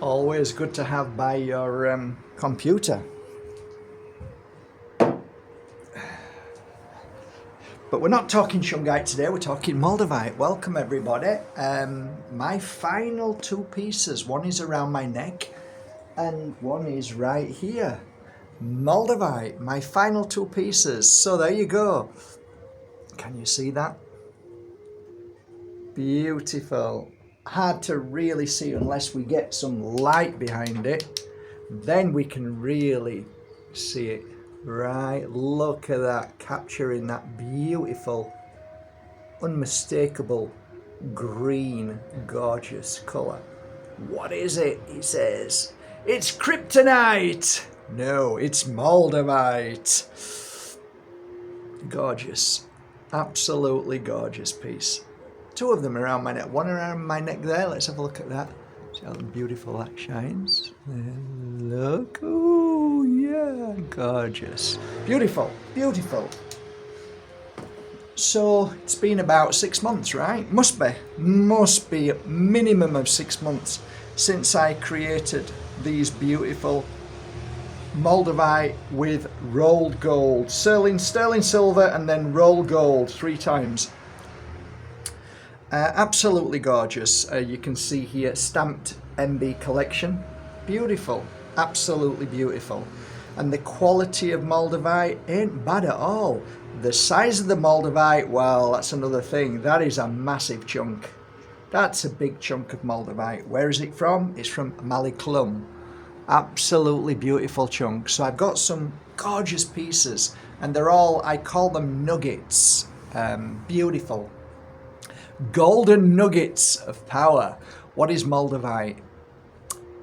Always good to have by your computer. But we're not talking shungite today, we're talking Moldavite. Welcome everybody. My final two pieces, one is around my neck and one is right here. Moldavite, my final two pieces. So there you go. Can you see that? Beautiful. Hard to really see unless we get some light behind it. Then we can really see it. Right, look at that, capturing that beautiful, unmistakable green, gorgeous colour. What is it? He says, it's kryptonite. No, it's Moldavite. Gorgeous, absolutely gorgeous piece. Two of them around my neck, one around my neck there. Let's have a look at that. See how beautiful that shines. Look, oh yeah, gorgeous. Beautiful, beautiful. So it's been about 6 months, right? Must be a minimum of 6 months since I created these beautiful Moldavite with rolled gold. Sterling silver and then rolled gold 3 times. Absolutely gorgeous. You can see here stamped MB collection. Beautiful, absolutely beautiful. And the quality of Moldavite ain't bad at all. The size of the Moldavite, well, that's another thing. That is a massive chunk. That's a big chunk of Moldavite. Where is it from? It's from Maliclum. Absolutely beautiful chunk. So I've got some gorgeous pieces and they're all, I call them nuggets. Beautiful. Golden nuggets of power. What is Moldavite?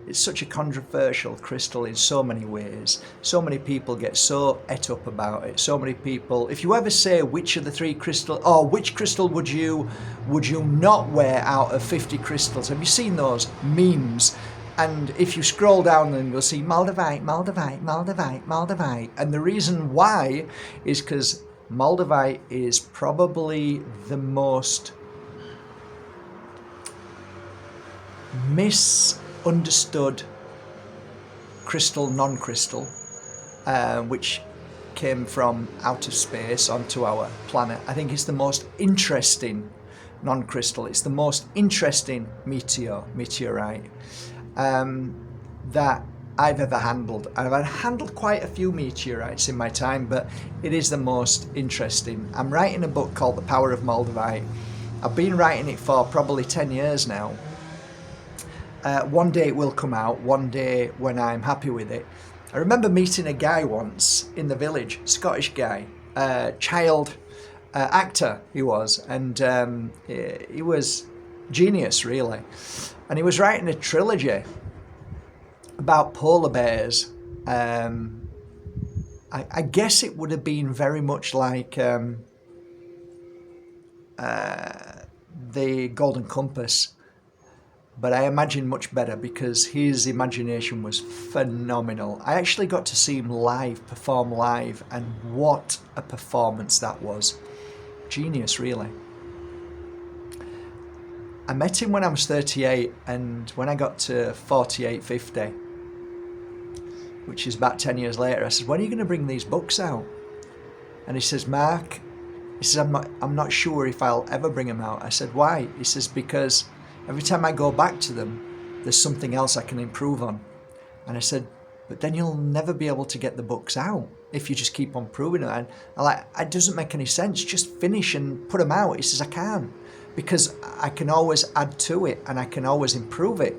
It's such a controversial crystal in so many ways. So many people get so et up about it. So many people, if you ever say which of the 3 crystals, or which crystal would you not wear out of 50 crystals? Have you seen those memes? And if you scroll down then you'll see Moldavite, Moldavite, Moldavite, Moldavite. And the reason why is because Moldavite is probably the most misunderstood crystal, non-crystal, which came from outer space onto our planet. I think it's the most interesting non-crystal. It's the most interesting meteorite that I've ever handled. I've handled quite a few meteorites in my time, but it is the most interesting. I'm writing a book called The Power of Moldavite. I've been writing it for probably 10 years now. One day it will come out, one day when I'm happy with it. I remember meeting a guy once in the village, Scottish guy, child actor he was, and he was genius really. And he was writing a trilogy about polar bears. I guess it would have been very much like the Golden Compass. But I imagine much better because his imagination was phenomenal. I actually got to see him live, perform live, and what a performance that was. Genius, really. I met him when I was 38, and when I got to 48, 50, which is about 10 years later, I said, when are you going to bring these books out? And he says, Mark, he says, I'm not sure if I'll ever bring them out. I said, why? He says, because every time I go back to them, there's something else I can improve on. And I said, but then you'll never be able to get the books out if you just keep on proving it. And I'm like, it doesn't make any sense. Just finish and put them out. He says, I can, because I can always add to it and I can always improve it.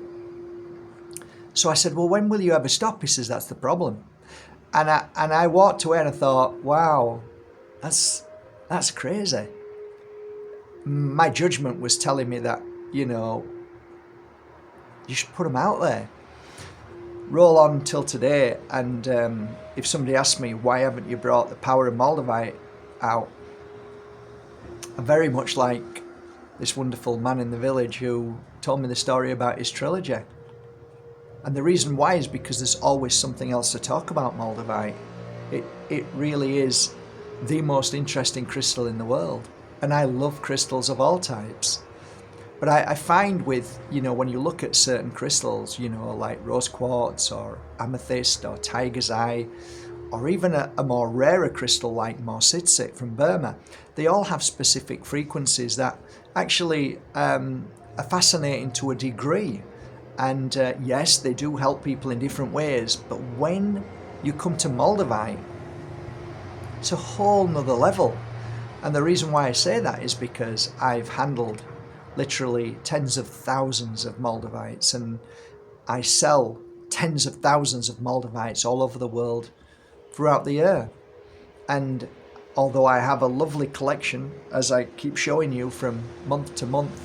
So I said, well, when will you ever stop? He says, that's the problem. And I walked away and I thought, wow, that's crazy. My judgment was telling me that, you know, you should put them out there. Roll on till today, and if somebody asks me, why haven't you brought The Power of Moldavite out? I'm very much like this wonderful man in the village who told me the story about his trilogy. And the reason why is because there's always something else to talk about Moldavite. It really is the most interesting crystal in the world. And I love crystals of all types. But I find with, when you look at certain crystals, like rose quartz or amethyst or tiger's eye, or even a more rarer crystal like morsitsit from Burma, they all have specific frequencies that actually are fascinating to a degree. And yes, they do help people in different ways, but when you come to Moldavite, it's a whole nother level. And the reason why I say that is because I've handled literally tens of thousands of Moldavites, and I sell tens of thousands of Moldavites all over the world throughout the year. And although I have a lovely collection, as I keep showing you from month to month,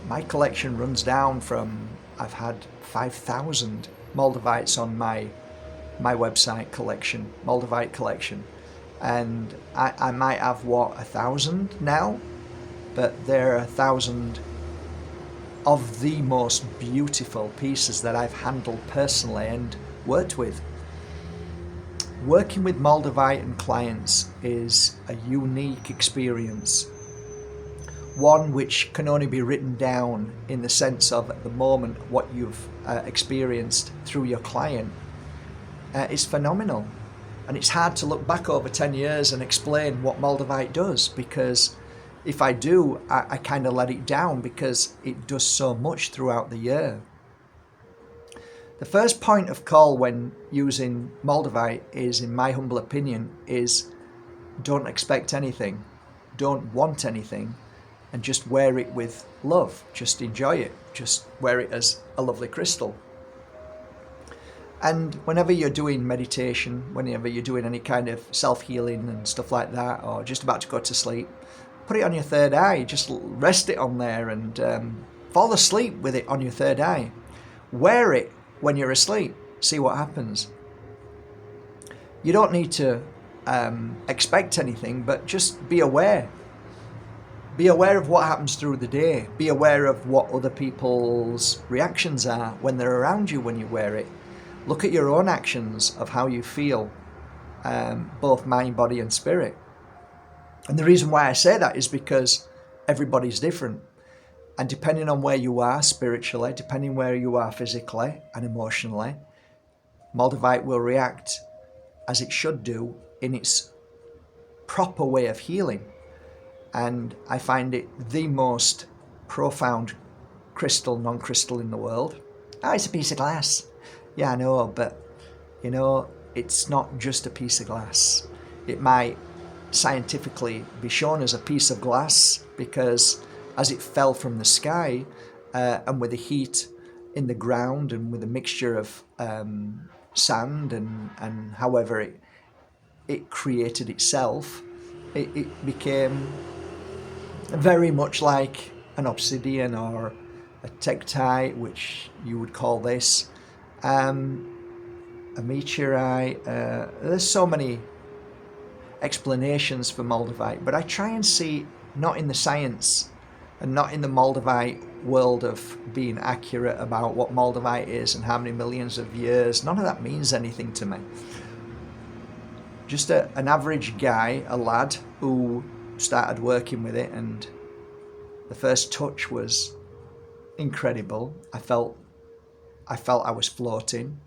my collection runs down from, I've had 5,000 Moldavites on my website collection, Moldavite collection. And I might have, 1,000 now? But there are 1,000 of the most beautiful pieces that I've handled personally and worked with. Working with Moldavite and clients is a unique experience. One which can only be written down in the sense of, at the moment, what you've experienced through your client. It's phenomenal. And it's hard to look back over 10 years and explain what Moldavite does, because if I do, I kind of let it down because it does so much throughout the year. The first point of call when using Moldavite is, in my humble opinion, is don't expect anything, don't want anything, and just wear it with love. Just enjoy it. Just wear it as a lovely crystal. And whenever you're doing meditation, whenever you're doing any kind of self-healing and stuff like that, or just about to go to sleep, put it on your third eye. Just rest it on there and fall asleep with it on your third eye. Wear it when you're asleep. See what happens. You don't need to expect anything, but just be aware. Be aware of what happens through the day. Be aware of what other people's reactions are when they're around you when you wear it. Look at your own actions of how you feel, both mind, body and spirit. And the reason why I say that is because everybody's different. And depending on where you are spiritually, depending where you are physically and emotionally, Moldavite will react as it should do in its proper way of healing. And I find it the most profound crystal, non-crystal in the world. Oh, it's a piece of glass. Yeah, I know, but, it's not just a piece of glass. It might scientifically be shown as a piece of glass because as it fell from the sky and with the heat in the ground and with a mixture of sand and however it created itself, it became very much like an obsidian or a tektite, which you would call this. A meteorite. There's so many explanations for Moldavite, but I try and see not in the science and not in the Moldavite world of being accurate about what Moldavite is and how many millions of years. None of that means anything to me. Just an average guy, a lad who started working with it, and the first touch was incredible. I felt I was floating,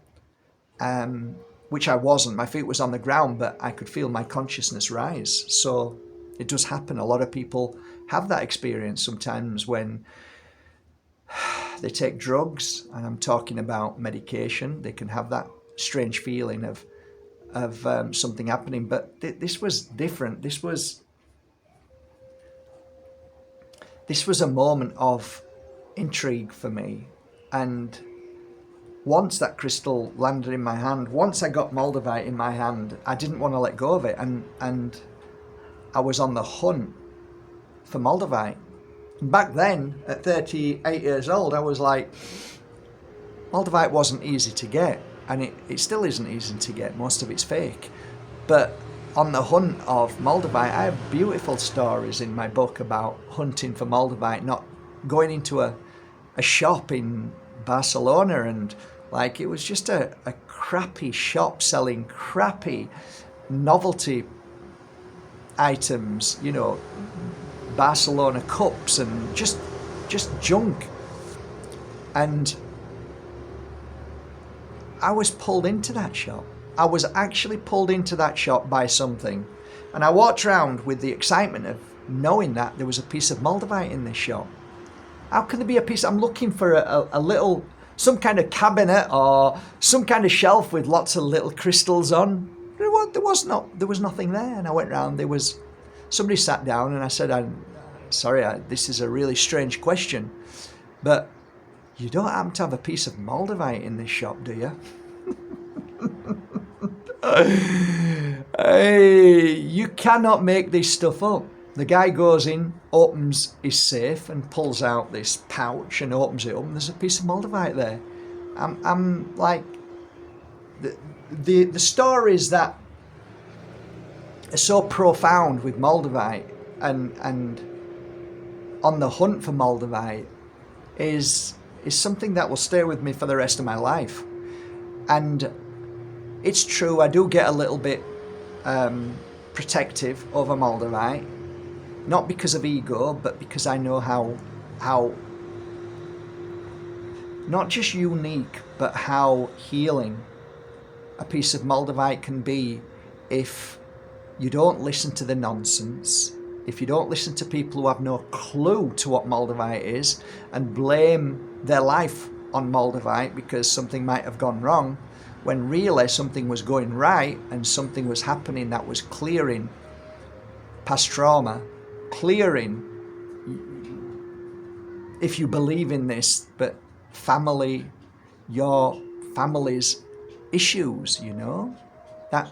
which I wasn't. My feet was on the ground, but I could feel my consciousness rise. So it does happen. A lot of people have that experience sometimes when they take drugs, and I'm talking about medication. They can have that strange feeling of something happening. But this was different. This was a moment of intrigue for me. And once that crystal landed in my hand, once I got Moldavite in my hand, I didn't want to let go of it. And I was on the hunt for Moldavite. And back then, at 38 years old, I was like, Moldavite wasn't easy to get. And it still isn't easy to get. Most of it's fake. But on the hunt of Moldavite, I have beautiful stories in my book about hunting for Moldavite, not going into a shop in Barcelona and it was just a crappy shop selling crappy novelty items, Barcelona cups and just just junk. And I was pulled into that shop. I was actually pulled into that shop by something. And I walked around with the excitement of knowing that there was a piece of Moldavite in this shop. How can there be a piece? I'm looking for a little, some kind of cabinet or some kind of shelf with lots of little crystals on. There was nothing there. And I went round, somebody sat down, and I said, I'm sorry, this is a really strange question, but you don't happen to have a piece of Moldavite in this shop, do you? Hey, you cannot make this stuff up. The guy goes in, opens his safe and pulls out this pouch and opens it up, and there's a piece of Moldavite there. I'm like, the stories that are so profound with Moldavite and on the hunt for Moldavite is something that will stay with me for the rest of my life. And it's true, I do get a little bit protective over Moldavite, not because of ego, but because I know how not just unique, but how healing a piece of Moldavite can be if you don't listen to the nonsense, if you don't listen to people who have no clue to what Moldavite is and blame their life on Moldavite because something might have gone wrong, when really something was going right and something was happening that was clearing past trauma, clearing, if you believe in this, but family, your family's issues, that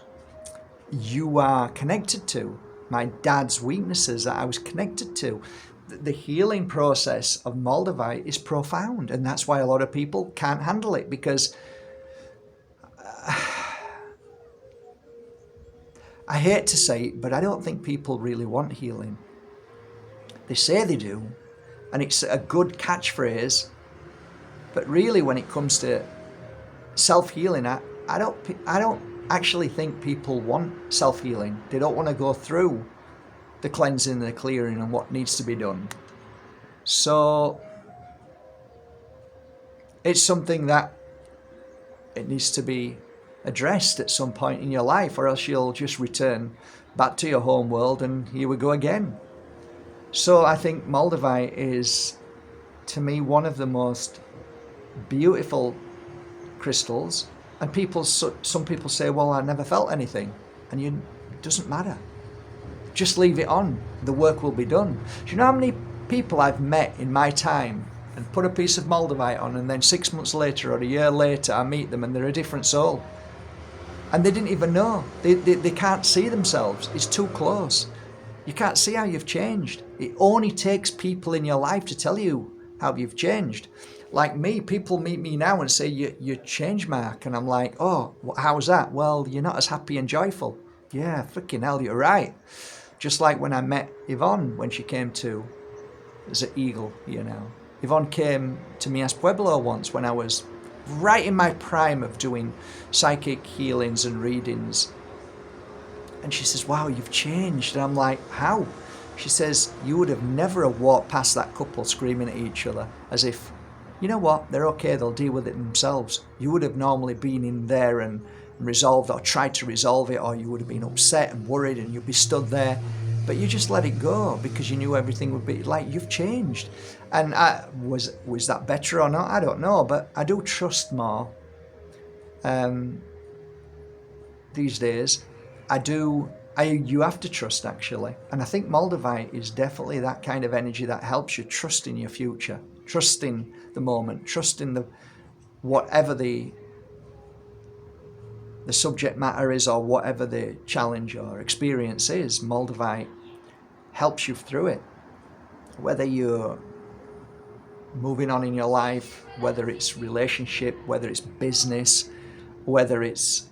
you are connected to. My dad's weaknesses that I was connected to. The healing process of Moldavite is profound, and that's why a lot of people can't handle it, because I hate to say it, but I don't think people really want healing. They say they do, and it's a good catchphrase, but really when it comes to self-healing, I don't actually think people want self-healing. They don't want to go through the cleansing and the clearing and what needs to be done. So it's something that it needs to be addressed at some point in your life, or else you'll just return back to your home world and here we go again. So I think Moldavite is, to me, one of the most beautiful crystals. And some people say, well, I never felt anything. And it doesn't matter. Just leave it on. The work will be done. Do you know how many people I've met in my time and put a piece of Moldavite on, and then 6 months later or a year later I meet them and they're a different soul? And they didn't even know. They can't see themselves. It's too close. You can't see how you've changed. It only takes people in your life to tell you how you've changed. Like me, people meet me now and say, you changed, Mark. And I'm like, oh, how's that? Well, you're not as happy and joyful. Yeah, freaking hell, you're right. Just like when I met Yvonne when she came to, as an eagle, Yvonne came to Mias Pueblo once when I was right in my prime of doing psychic healings and readings. And she says, wow, you've changed. And I'm like, how? She says, you would have never walked past that couple screaming at each other as if, you know what, they're okay, they'll deal with it themselves. You would have normally been in there and resolved or tried to resolve it, or you would have been upset and worried and you'd be stood there. But you just let it go because you knew everything would be like, you've changed. And was that better or not? I don't know, but I do trust more these days. You have to trust, actually. And I think Moldavite is definitely that kind of energy that helps you trust in your future, trust in the moment, trust in whatever the subject matter is, or whatever the challenge or experience is. Moldavite helps you through it. Whether you're moving on in your life, whether it's relationship, whether it's business, whether it's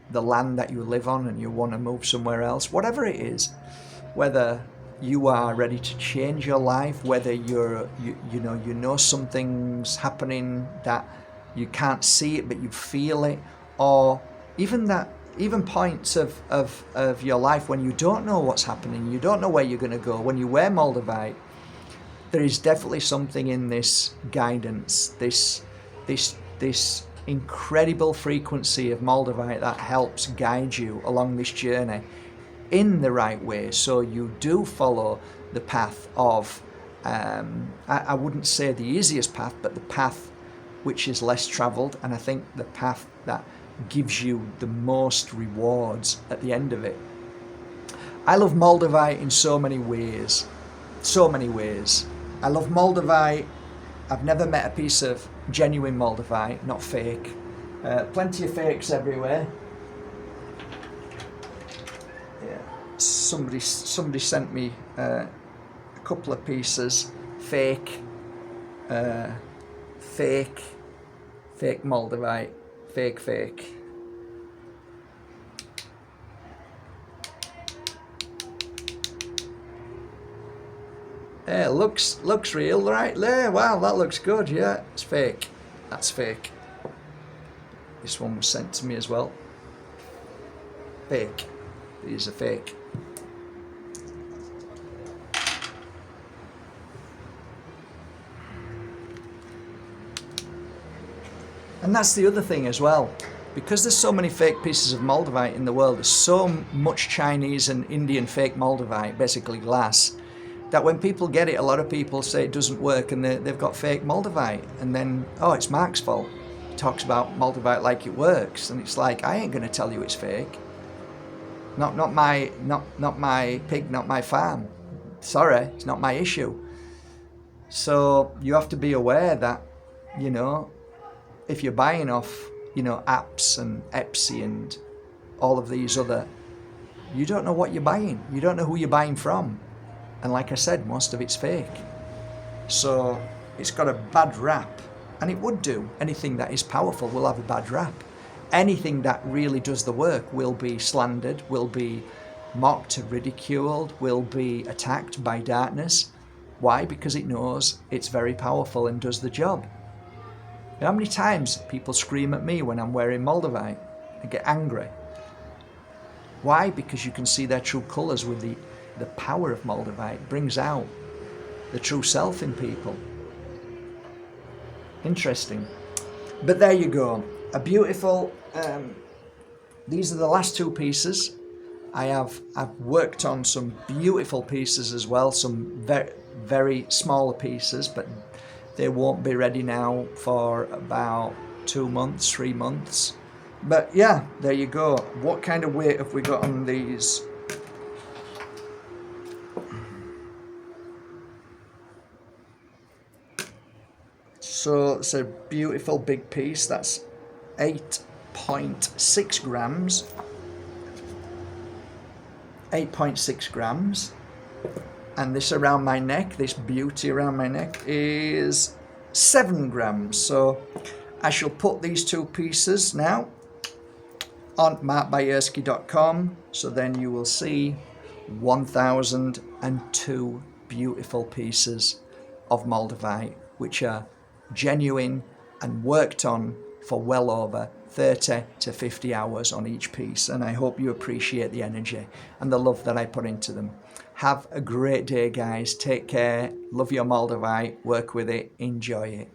the land that you live on and you want to move somewhere else, whatever it is, whether you are ready to change your life, whether you know something's happening that you can't see it but you feel it, or even points of your life when you don't know what's happening, you don't know where you're going to go. When you wear Moldavite, there is definitely something in this guidance, this incredible frequency of Moldavite that helps guide you along this journey in the right way, so you do follow the path of, I wouldn't say the easiest path, but the path which is less travelled, and I think the path that gives you the most rewards at the end of it. I love Moldavite in so many ways. So many ways. I love Moldavite. I've never met a piece of genuine Moldavite, not fake. Plenty of fakes everywhere. Yeah. Somebody sent me a couple of pieces. Fake Moldavite. Fake. Yeah, looks real right there. Wow, that looks good. Yeah, it's fake. That's fake. This one was sent to me as well. Fake. These are fake. And that's the other thing as well. Because there's so many fake pieces of Moldavite in the world, there's so much Chinese and Indian fake Moldavite, basically glass, that when people get it, a lot of people say it doesn't work and they've got fake Moldavite. And then, oh, it's Mark's fault. He talks about Moldavite like it works. And it's like, I ain't going to tell you it's fake. Not my pig, not my farm. Sorry, it's not my issue. So you have to be aware that, you know, if you're buying off, you know, apps and Epsi and all of these other, you don't know what you're buying. You don't know who you're buying from. And like I said, most of it's fake. So it's got a bad rap. And it would do. Anything that is powerful will have a bad rap. Anything that really does the work will be slandered, will be mocked, ridiculed, will be attacked by darkness. Why? Because it knows it's very powerful and does the job. You know how many times people scream at me when I'm wearing Moldavite? I get angry. Why? Because you can see their true colours with the power of Moldavite. Brings out the true self in people. Interesting. But there you go. A beautiful, these are the last two pieces. I've worked on some beautiful pieces as well, some very, very smaller pieces, but they won't be ready now for about 2 months, 3 months. But yeah, there you go. What kind of weight have we got on these? So it's a beautiful big piece. That's 8.6 grams. 8.6 grams. And this around my neck, this beauty around my neck, is 7 grams. So I shall put these two pieces now on markbajerski.com. So then you will see 1,002 beautiful pieces of Moldavite, which are genuine and worked on for well over 30 to 50 hours on each piece. And I hope you appreciate the energy and the love that I put into them. Have a great day, guys. Take care. Love your Moldavite. Work with it. Enjoy it.